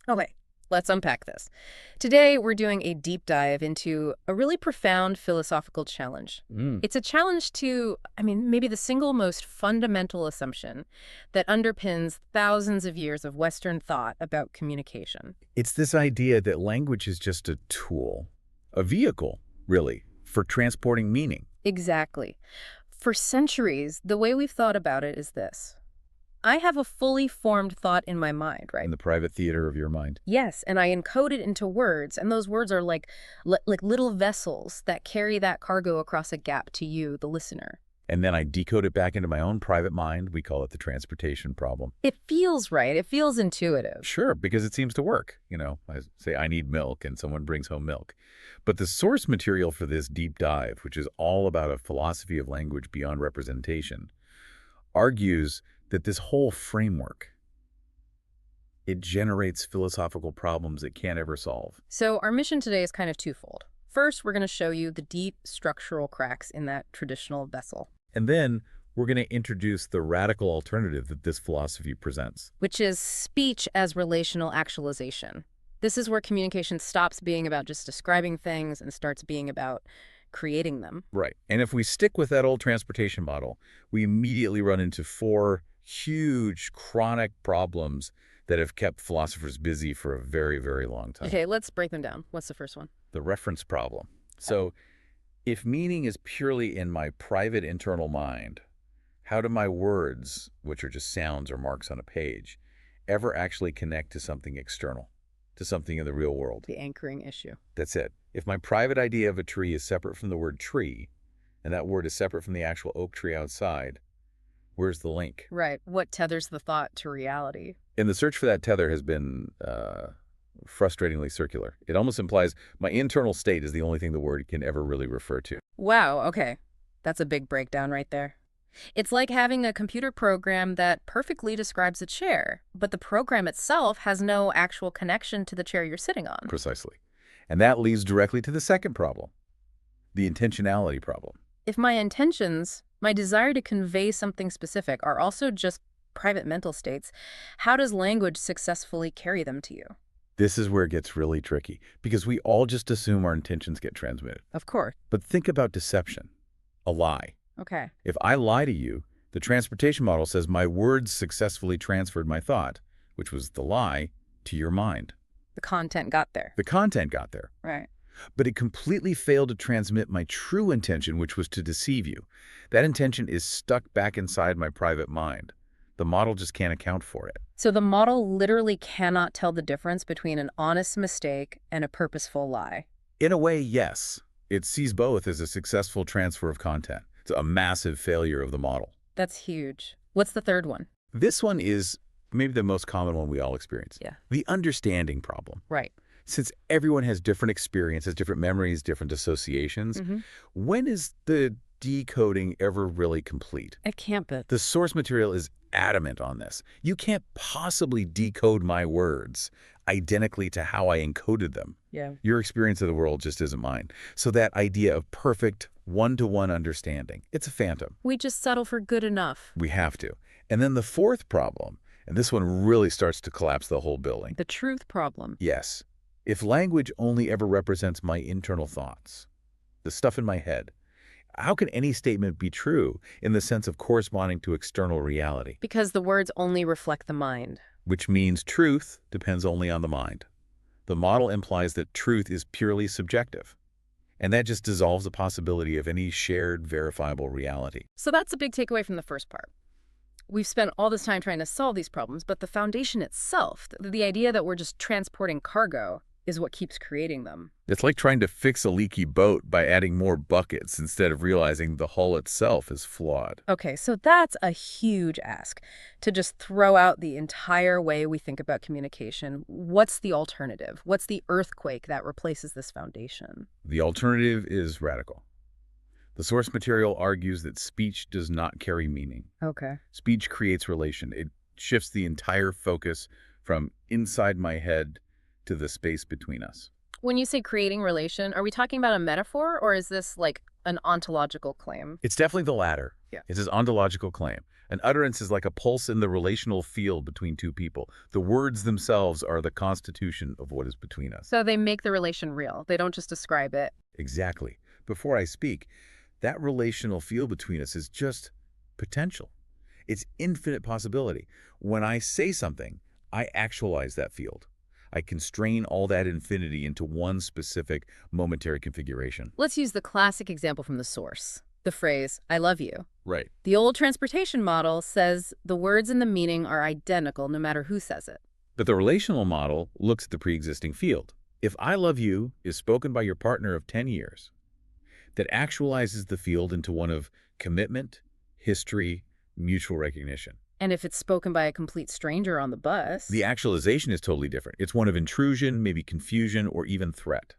Okay, let's unpack this. Today, we're doing a deep dive into a really profound philosophical challenge. Mm. It's a challenge to, maybe the single most fundamental assumption that underpins thousands of years of Western thought about communication. It's this idea that language is just a tool, a vehicle, really, for transporting meaning. Exactly. For centuries, the way we've thought about it is this. I have a fully formed thought in my mind, In right? the private theater of your mind. Yes, and I encode it into words, and those words are like little vessels that carry that cargo across a gap to you, the listener. And then I decode it back into my own private mind. We call it the transportation problem. It feels right. It feels intuitive. Sure, because it seems to work. I say I need milk and someone brings home milk. But the source material for this deep dive, which is all about a philosophy of language beyond representation, argues that this whole framework, it generates philosophical problems it can't ever solve. So our mission today is kind of twofold. First, we're going to show you the deep structural cracks in that traditional vessel, And then we're going to introduce the radical alternative that this philosophy presents. which is speech as relational actualization. This is where communication stops being about just describing things and starts being about creating them. Right. And if we stick with that old transportation model, we immediately run into four huge chronic problems that have kept philosophers busy for a very, very long time. Okay, let's break them down. What's the first one? The reference problem. So if meaning is purely in my private internal mind, how do my words, which are just sounds or marks on a page, ever actually connect to something external, to something in the real world? The anchoring issue. That's it. If my private idea of a tree is separate from the word tree, and that word is separate from the actual oak tree outside, where's the link? Right. What tethers the thought to reality? And the search for that tether has been frustratingly circular. It almost implies my internal state is the only thing the word can ever really refer to. Wow, okay. That's a big breakdown right there. It's like having a computer program that perfectly describes a chair, but the program itself has no actual connection to the chair you're sitting on. Precisely. And that leads directly to the second problem, the intentionality problem. If my intentions, my desire to convey something specific, are also just private mental states, how does language successfully carry them to you? This is where it gets really tricky, because we all just assume our intentions get transmitted. Of course. But think about deception, a lie. Okay. If I lie to you, the transportation model says my words successfully transferred my thought, which was the lie, to your mind. The content got there. The content got there, Right. but it completely failed to transmit my true intention, which was to deceive you. That intention is stuck back inside my private mind. The model just can't account for it. So the model literally cannot tell the difference between an honest mistake and a purposeful lie. In a way, yes. It sees both as a successful transfer of content. It's a massive failure of the model. That's huge. What's the third one? This one is maybe the most common one we all experience. Yeah. The understanding problem. Right. Since everyone has different experiences, different memories, different associations, when is the decoding ever really complete? It can't be. The source material is adamant on this. You can't possibly decode my words identically to how I encoded them. Yeah. Your experience of the world just isn't mine. So that idea of perfect one-to-one understanding, it's a phantom. We just settle for good enough. We have to. And then the fourth problem, and this one really starts to collapse the whole building. The truth problem. Yes. If language only ever represents my internal thoughts, the stuff in my head, how can any statement be true in the sense of corresponding to external reality? Because the words only reflect the mind. Which means truth depends only on the mind. The model implies that truth is purely subjective. And that just dissolves the possibility of any shared, verifiable reality. So that's a big takeaway from the first part. We've spent all this time trying to solve these problems, but the foundation itself, the idea that we're just transporting cargo, is what keeps creating them. It's like trying to fix a leaky boat by adding more buckets instead of realizing the hull itself is flawed. Okay, so that's a huge ask, to just throw out the entire way we think about communication. What's the alternative? What's the earthquake that replaces this foundation? The alternative is radical. The source material argues that speech does not carry meaning. Okay. Speech creates relation. It shifts the entire focus from inside my head to the space between us. When you say creating relation, are we talking about a metaphor, or is this like an ontological claim. It's definitely the latter. Yeah. It's his ontological claim. An utterance is like a pulse in the relational field between two people. The words themselves are the constitution of what is between us. So they make the relation real. They don't just describe it. Exactly. Before I speak, that relational field between us is just potential. It's infinite possibility. When I say something, I actualize that field. I constrain all that infinity into one specific momentary configuration. Let's use the classic example from the source, the phrase, I love you. Right. The old transportation model says the words and the meaning are identical no matter who says it. But the relational model looks at the pre-existing field. If I love you is spoken by your partner of 10 years, that actualizes the field into one of commitment, history, mutual recognition. And if it's spoken by a complete stranger on the bus... The actualization is totally different. It's one of intrusion, maybe confusion, or even threat.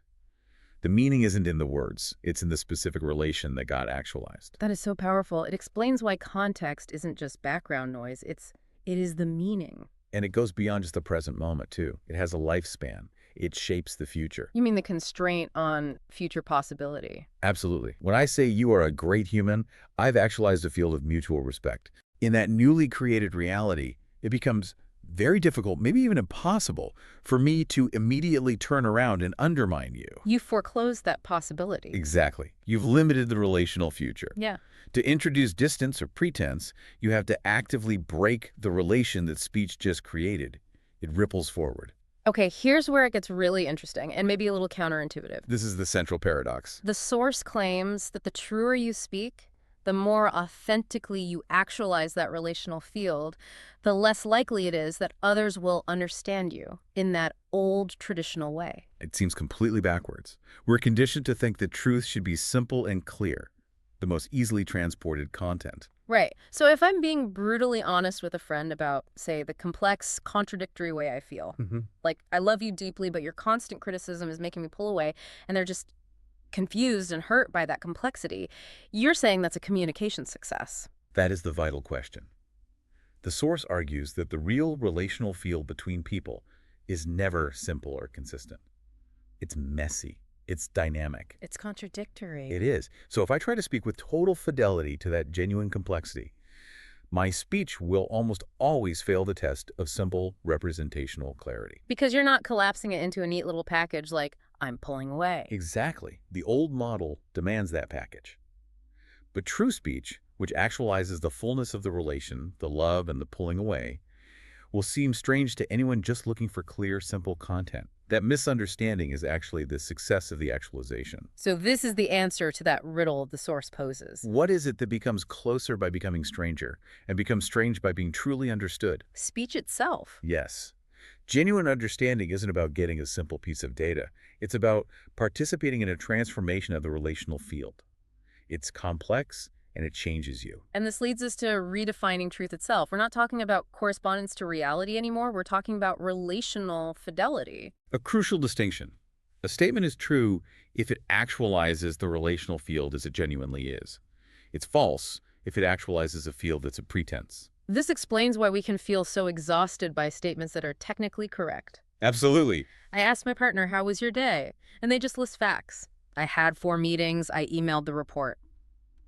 The meaning isn't in the words. It's in the specific relation that got actualized. That is so powerful. It explains why context isn't just background noise. It is the meaning. And it goes beyond just the present moment, too. It has a lifespan. It shapes the future. You mean the constraint on future possibility? Absolutely. When I say you are a great human, I've actualized a field of mutual respect. In that newly created reality, it becomes very difficult, maybe even impossible, for me to immediately turn around and undermine you. You foreclosed that possibility. Exactly. You've limited the relational future. Yeah. To introduce distance or pretense, you have to actively break the relation that speech just created. It ripples forward. Okay, here's where it gets really interesting and maybe a little counterintuitive. This is the central paradox. The source claims that the truer you speak, the more authentically you actualize that relational field, the less likely it is that others will understand you in that old traditional way. It seems completely backwards. We're conditioned to think that truth should be simple and clear, the most easily transported content. Right. So if I'm being brutally honest with a friend about, say, the complex, contradictory way I feel, like I love you deeply, but your constant criticism is making me pull away, and they're just confused and hurt by that complexity, you're saying that's a communication success. That is the vital question. The source argues that the real relational field between people is never simple or consistent. It's messy. It's dynamic. It's contradictory. It is. So if I try to speak with total fidelity to that genuine complexity, my speech will almost always fail the test of simple representational clarity. Because you're not collapsing it into a neat little package like, I'm pulling away. Exactly. The old model demands that package. But true speech, which actualizes the fullness of the relation, the love and the pulling away, will seem strange to anyone just looking for clear, simple content. That misunderstanding is actually the success of the actualization. So this is the answer to that riddle the source poses. What is it that becomes closer by becoming stranger and becomes strange by being truly understood? Speech itself. Yes. Genuine understanding isn't about getting a simple piece of data. It's about participating in a transformation of the relational field. It's complex, and it changes you. And this leads us to redefining truth itself. We're not talking about correspondence to reality anymore. We're talking about relational fidelity. A crucial distinction. A statement is true if it actualizes the relational field as it genuinely is. It's false if it actualizes a field that's a pretense. This explains why we can feel so exhausted by statements that are technically correct. Absolutely. I asked my partner, how was your day? And they just list facts. I had 4 meetings. I emailed the report.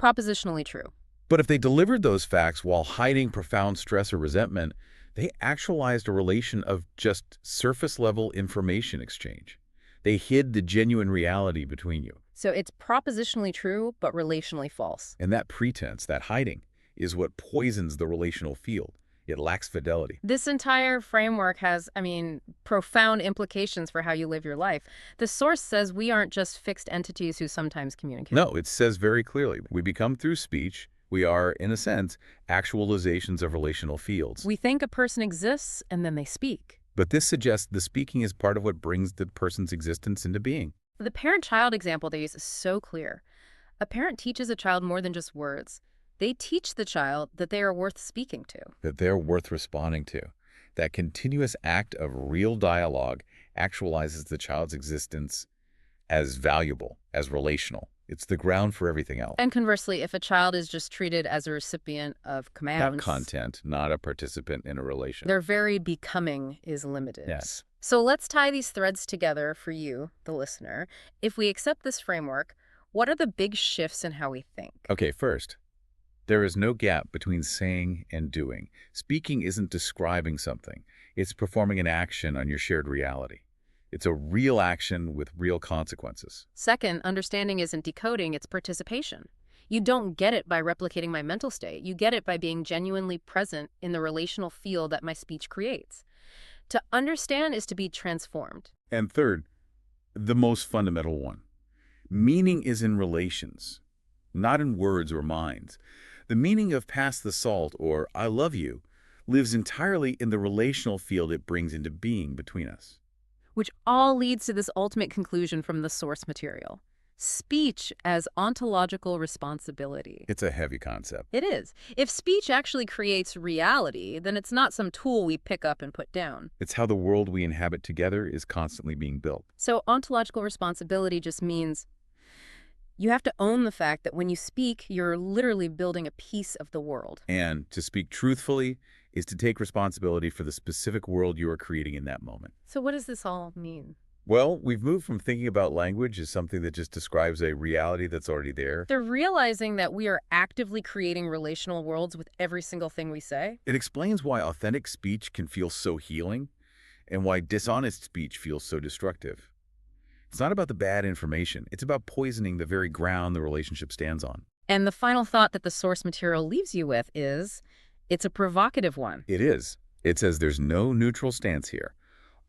Propositionally true. But if they delivered those facts while hiding profound stress or resentment, they actualized a relation of just surface-level information exchange. They hid the genuine reality between you. So it's propositionally true, but relationally false. And that pretense, that hiding, is what poisons the relational field. It lacks fidelity. This entire framework has, profound implications for how you live your life. The source says we aren't just fixed entities who sometimes communicate. No, it says very clearly, we become through speech. We are, in a sense, actualizations of relational fields. We think a person exists, and then they speak. But this suggests the speaking is part of what brings the person's existence into being. The parent-child example they use is so clear. A parent teaches a child more than just words. They teach the child that they are worth speaking to. That they're worth responding to. That continuous act of real dialogue actualizes the child's existence as valuable, as relational. It's the ground for everything else. And conversely, if a child is just treated as a recipient of commands... Not content, not a participant in a relation. Their very becoming is limited. Yes. So let's tie these threads together for you, the listener. If we accept this framework, What are the big shifts in how we think? Okay, first, there is no gap between saying and doing. Speaking isn't describing something. It's performing an action on your shared reality. It's a real action with real consequences. Second, understanding isn't decoding, it's participation. You don't get it by replicating my mental state. You get it by being genuinely present in the relational field that my speech creates. To understand is to be transformed. And third, the most fundamental one. Meaning is in relations, not in words or minds. The meaning of pass the salt or I love you lives entirely in the relational field it brings into being between us. Which all leads to this ultimate conclusion from the source material. Speech as ontological responsibility. It's a heavy concept. It is. If speech actually creates reality, then it's not some tool we pick up and put down. It's how the world we inhabit together is constantly being built. So ontological responsibility just means you have to own the fact that when you speak, you're literally building a piece of the world. And to speak truthfully is to take responsibility for the specific world you are creating in that moment. So what does this all mean? Well, we've moved from thinking about language as something that just describes a reality that's already there. They're realizing that we are actively creating relational worlds with every single thing we say. It explains why authentic speech can feel so healing and why dishonest speech feels so destructive. It's not about the bad information. It's about poisoning the very ground the relationship stands on. And the final thought that the source material leaves you with is, it's a provocative one. It is. It says there's no neutral stance here.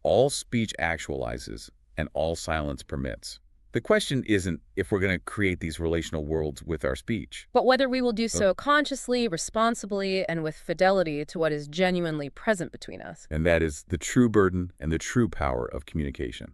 All speech actualizes and all silence permits. The question isn't if we're going to create these relational worlds with our speech, but whether we will do so consciously, responsibly, and with fidelity to what is genuinely present between us. and that is the true burden and the true power of communication.